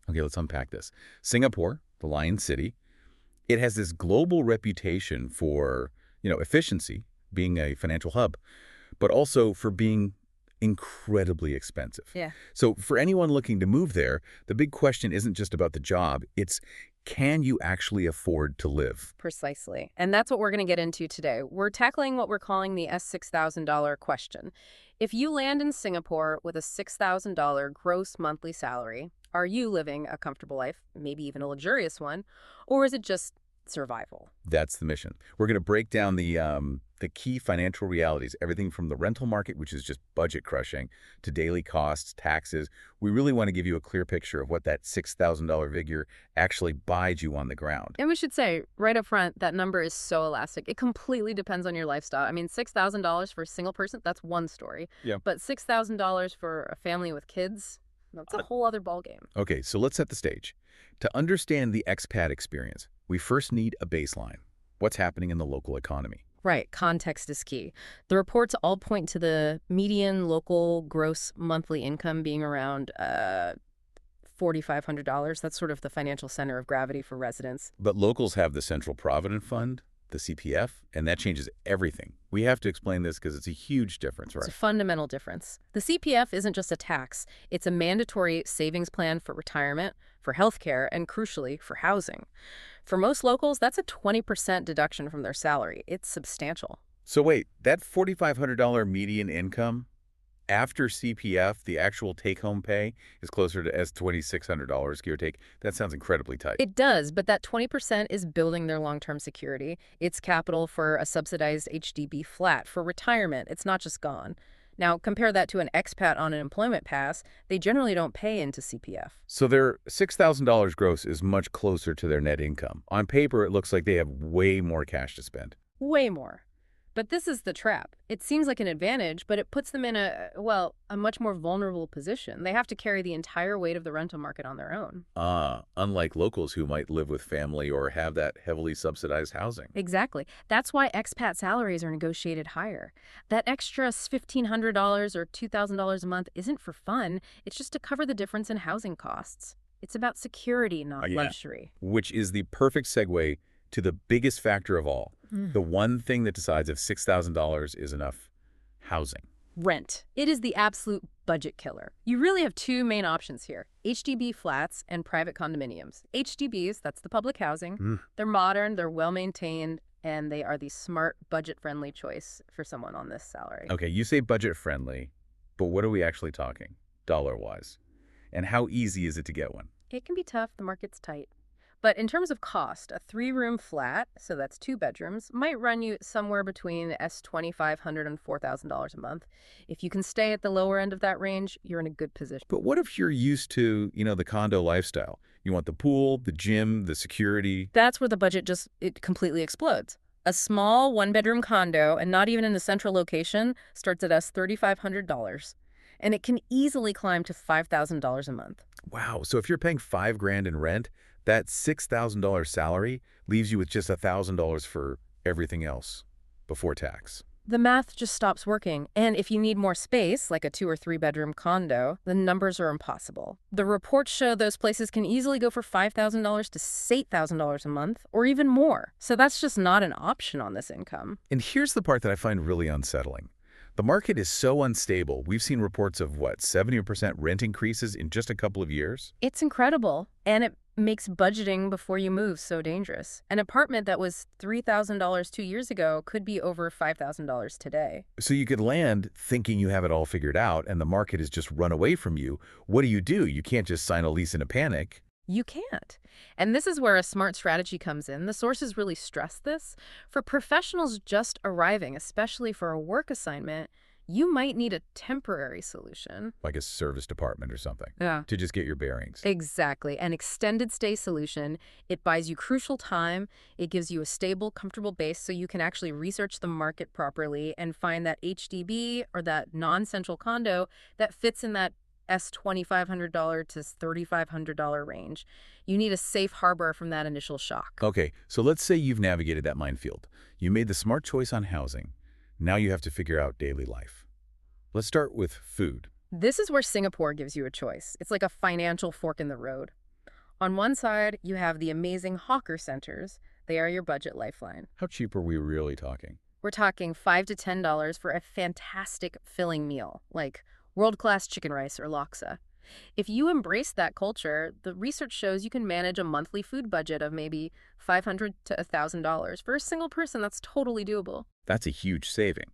Okay, let's unpack this. Singapore, the Lion City, it has this global reputation for, efficiency, being a financial hub, but also for being incredibly expensive. Yeah. So for anyone looking to move there, the big question isn't just about the job, it's can you actually afford to live? Precisely. And that's what we're going to get into today. We're tackling what we're calling the S$6,000 question. If you land in Singapore with a $6,000 gross monthly salary, are you living a comfortable life, maybe even a luxurious one, or is it just survival? That's the mission. We're going to break down the key financial realities, everything from the rental market, which is just budget crushing, to daily costs, taxes. We really want to give you a clear picture of what that $6,000 figure actually buys you on the ground. And we should say right up front, that number is so elastic. It completely depends on your lifestyle. I mean, $6,000 for a single person, that's one story. Yeah. But $6,000 for a family with kids, that's a whole other ballgame. Okay, so let's set the stage. To understand the expat experience, we first need a baseline. What's happening in the local economy? Right, context is key. The reports all point to the median local gross monthly income being around $4,500. That's sort of the financial center of gravity for residents. But locals have the Central Provident Fund, the CPF, and that changes everything. We have to explain this because it's a huge difference, It's right? a fundamental difference. The CPF isn't just a tax, it's a mandatory savings plan for retirement, for healthcare, and crucially, for housing. For most locals, that's a 20% deduction from their salary. It's substantial. So wait, that $4,500 median income, after CPF, the actual take-home pay is closer to $2,600, give or take. That sounds incredibly tight. It does, but that 20% is building their long-term security. It's capital for a subsidized HDB flat for retirement. It's not just gone. Now, compare that to an expat on an employment pass. They generally don't pay into CPF. So their $6,000 gross is much closer to their net income. On paper, it looks like they have way more cash to spend. Way more. But this is the trap. It seems like an advantage, but it puts them in a much more vulnerable position. They have to carry the entire weight of the rental market on their own. Unlike locals who might live with family or have that heavily subsidized housing. Exactly. That's why expat salaries are negotiated higher. That extra $1,500 or $2,000 a month isn't for fun. It's just to cover the difference in housing costs. It's about security, not Yeah. luxury. Which is the perfect segue to the biggest factor of all. The one thing that decides if $6,000 is enough: housing. Rent. It is the absolute budget killer. You really have two main options here: HDB flats and private condominiums. HDBs, that's the public housing. They're modern, they're well-maintained, and they are the smart, budget-friendly choice for someone on this salary. Okay, you say budget-friendly, but what are we actually talking, dollar-wise? And how easy is it to get one? It can be tough, the market's tight. But in terms of cost, a 3-room flat, so that's 2 bedrooms, might run you somewhere between $2,500 and $4,000 a month. If you can stay at the lower end of that range, you're in a good position. But what if you're used to, the condo lifestyle? You want the pool, the gym, the security. That's where the budget it completely explodes. A small 1-bedroom condo, and not even in a central location, starts at $3,500. And it can easily climb to $5,000 a month. Wow, so if you're paying $5,000 in rent, that $6,000 salary leaves you with just $1,000 for everything else before tax. The math just stops working. And if you need more space, like a 2 or 3-bedroom condo, the numbers are impossible. The reports show those places can easily go for $5,000 to $8,000 a month, or even more. So that's just not an option on this income. And here's the part that I find really unsettling. The market is so unstable. We've seen reports of, 70% rent increases in just a couple of years? It's incredible, and it makes budgeting before you move so dangerous. An apartment that was $3,000 2 years ago could be over $5,000 today. So you could land thinking you have it all figured out and the market has just run away from you. What do? You can't just sign a lease in a panic. You can't. And this is where a smart strategy comes in. The sources really stress this. For professionals just arriving, especially for a work assignment, you might need a temporary solution. Like a service department or something. Yeah. To just get your bearings. Exactly. An extended stay solution. It buys you crucial time. It gives you a stable, comfortable base so you can actually research the market properly and find that HDB or that non-central condo that fits in that $2,500 to $3,500 range. You need a safe harbor from that initial shock. Okay, so let's say you've navigated that minefield. You made the smart choice on housing. Now you have to figure out daily life. Let's start with food. This is where Singapore gives you a choice. It's like a financial fork in the road. On one side, you have the amazing hawker centers. They are your budget lifeline. How cheap are we really talking? We're talking $5 to $10 for a fantastic filling meal, like world-class chicken rice or laksa. If you embrace that culture, the research shows you can manage a monthly food budget of maybe $500 to $1,000. For a single person, that's totally doable. That's a huge saving.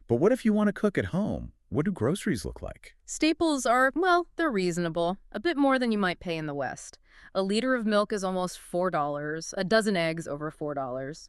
But what if you want to cook at home? What do groceries look like? Staples are, well, they're reasonable, a bit more than you might pay in the West. A liter of milk is almost $4, a dozen eggs over $4.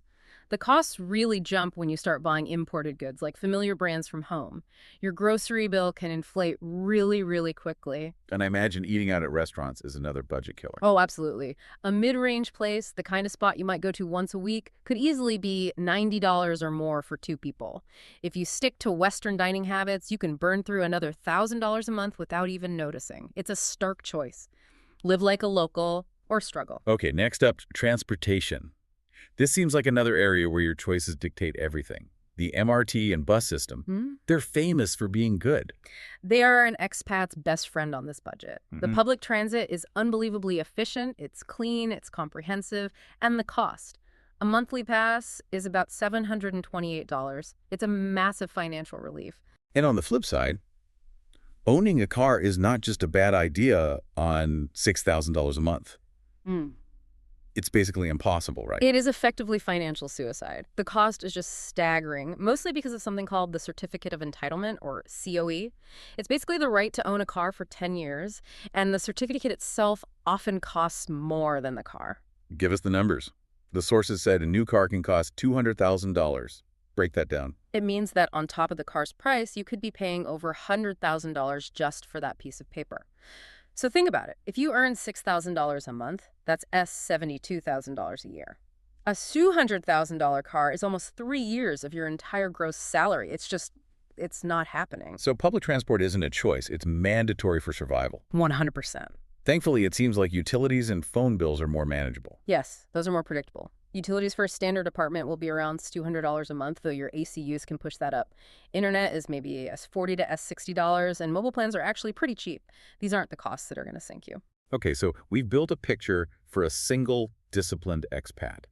The costs really jump when you start buying imported goods, like familiar brands from home. Your grocery bill can inflate really, really quickly. And I imagine eating out at restaurants is another budget killer. Oh, absolutely. A mid-range place, the kind of spot you might go to once a week, could easily be $90 or more for two people. If you stick to Western dining habits, you can burn through another $1,000 a month without even noticing. It's a stark choice. Live like a local or struggle. Okay, next up, transportation. This seems like another area where your choices dictate everything. The MRT and bus system, they're famous for being good. They are an expat's best friend on this budget. The public transit is unbelievably efficient, it's clean, it's comprehensive, and the cost. A monthly pass is about $728. It's a massive financial relief. And on the flip side, owning a car is not just a bad idea on $6,000 a month. It's basically impossible, right? It is effectively financial suicide. The cost is just staggering, mostly because of something called the Certificate of Entitlement, or COE. It's basically the right to own a car for 10 years, and the certificate itself often costs more than the car. Give us the numbers. The sources said a new car can cost $200,000. Break that down. It means that on top of the car's price, you could be paying over $100,000 just for that piece of paper. So think about it. If you earn $6,000 a month, that's $72,000 a year. A $200,000 car is almost 3 years of your entire gross salary. It's not happening. So public transport isn't a choice. It's mandatory for survival. 100%. Thankfully, it seems like utilities and phone bills are more manageable. Yes, those are more predictable. Utilities for a standard apartment will be around $200 a month, though your AC use can push that up. Internet is maybe $40 to $60, and mobile plans are actually pretty cheap. These aren't the costs that are going to sink you. Okay, so we've built a picture for a single, disciplined expat.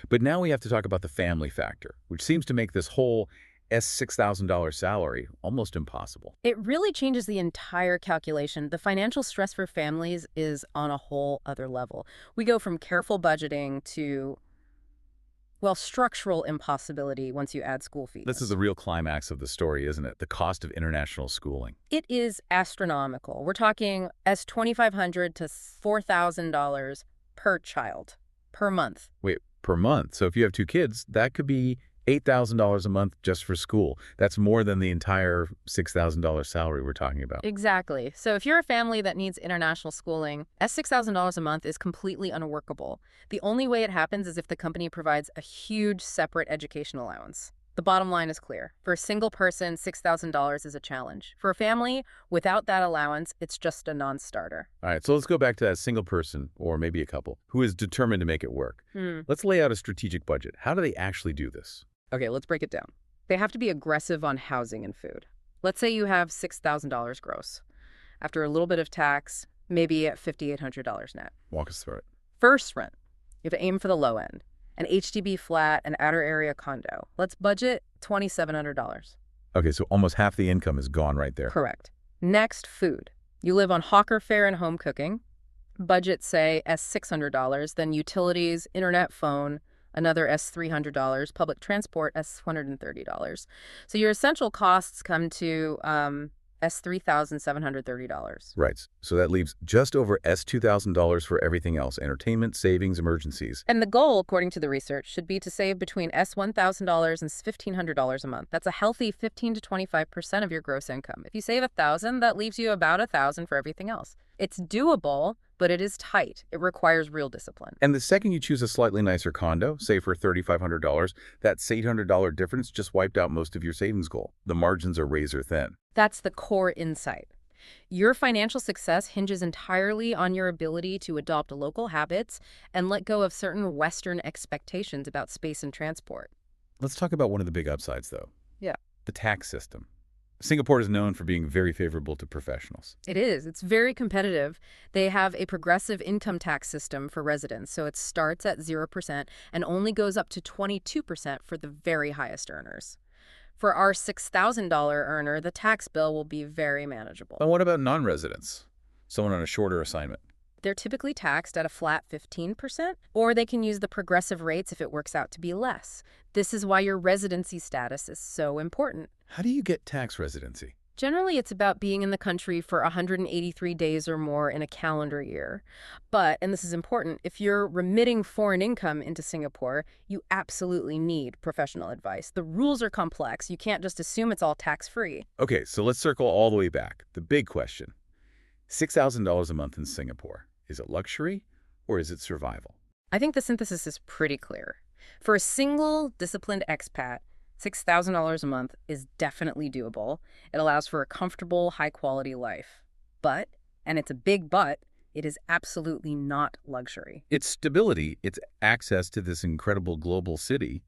But now we have to talk about the family factor, which seems to make this whole $6,000 salary almost impossible. It really changes the entire calculation. The financial stress for families is on a whole other level. We go from careful budgeting to, well, structural impossibility once you add school fees. This is the real climax of the story, isn't it? The cost of international schooling. It is astronomical. We're talking as $2,500 to $4,000 per child per month. Wait, per month? So if you have two kids, that could be $8,000 a month just for school. That's more than the entire $6,000 salary we're talking about. Exactly. So if you're a family that needs international schooling, $6,000 a month is completely unworkable. The only way it happens is if the company provides a huge separate education allowance. The bottom line is clear. For a single person, $6,000 is a challenge. For a family, without that allowance, it's just a non-starter. All right, so let's go back to that single person, or maybe a couple, who is determined to make it work. Let's lay out a strategic budget. How do they actually do this? Okay, let's break it down. They have to be aggressive on housing and food. Let's say you have $6,000 gross. After a little bit of tax, maybe at $5,800 net. Walk us through it. First rent. You have to aim for the low end. An HDB flat, an outer area condo. Let's budget $2,700. Okay, so almost half the income is gone right there. Correct. Next, food. You live on hawker fare and home cooking. Budget, say, $600, then utilities, internet, phone, another $300, public transport $130. So your essential costs come to $3,730. Right. So that leaves just over $2,000 for everything else: entertainment, savings, emergencies. And the goal, according to the research, should be to save between $1,000 and $1,500 a month. That's a healthy 15 to 25% of your gross income. If you save $1,000, that leaves you about $1,000 for everything else. It's doable, but it is tight. It requires real discipline. And the second you choose a slightly nicer condo, say for $3,500, that $800 difference just wiped out most of your savings goal. The margins are razor thin. That's the core insight. Your financial success hinges entirely on your ability to adopt local habits and let go of certain Western expectations about space and transport. Let's talk about one of the big upsides, though. Yeah. The tax system. Singapore is known for being very favorable to professionals. It is. It's very competitive. They have a progressive income tax system for residents, so it starts at 0% and only goes up to 22% for the very highest earners. For our $6,000 earner, the tax bill will be very manageable. And what about non-residents? Someone on a shorter assignment? They're typically taxed at a flat 15%, or they can use the progressive rates if it works out to be less. This is why your residency status is so important. How do you get tax residency? Generally, it's about being in the country for 183 days or more in a calendar year. But, and this is important, if you're remitting foreign income into Singapore, you absolutely need professional advice. The rules are complex. You can't just assume it's all tax-free. Okay, so let's circle all the way back. The big question. $6,000 a month in Singapore. Is it luxury or is it survival? I think the synthesis is pretty clear. For a single disciplined expat, $6,000 a month is definitely doable. It allows for a comfortable, high-quality life. But, and it's a big but, it is absolutely not luxury. It's stability, it's access to this incredible global city,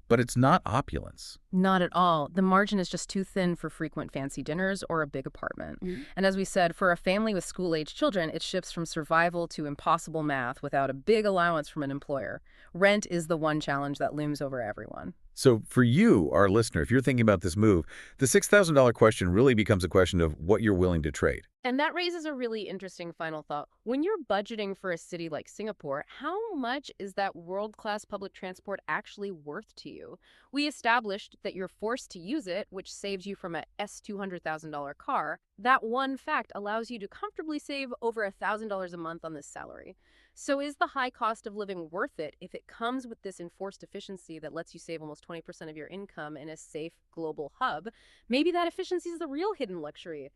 but it's not opulence. Not at all. The margin is just too thin for frequent fancy dinners or a big apartment. And as we said, for a family with school-age children, it shifts from survival to impossible math without a big allowance from an employer. Rent is the one challenge that looms over everyone. So for you, our listener, if you're thinking about this move, the $6,000 question really becomes a question of what you're willing to trade. And that raises a really interesting final thought. When you're budgeting for a city like Singapore, how much is that world-class public transport actually worth to you? We established that you're forced to use it, which saves you from a $200,000 car. That one fact allows you to comfortably save over $1,000 a month on this salary. So is the high cost of living worth it if it comes with this enforced efficiency that lets you save almost 20% of your income in a safe global hub? Maybe that efficiency is the real hidden luxury.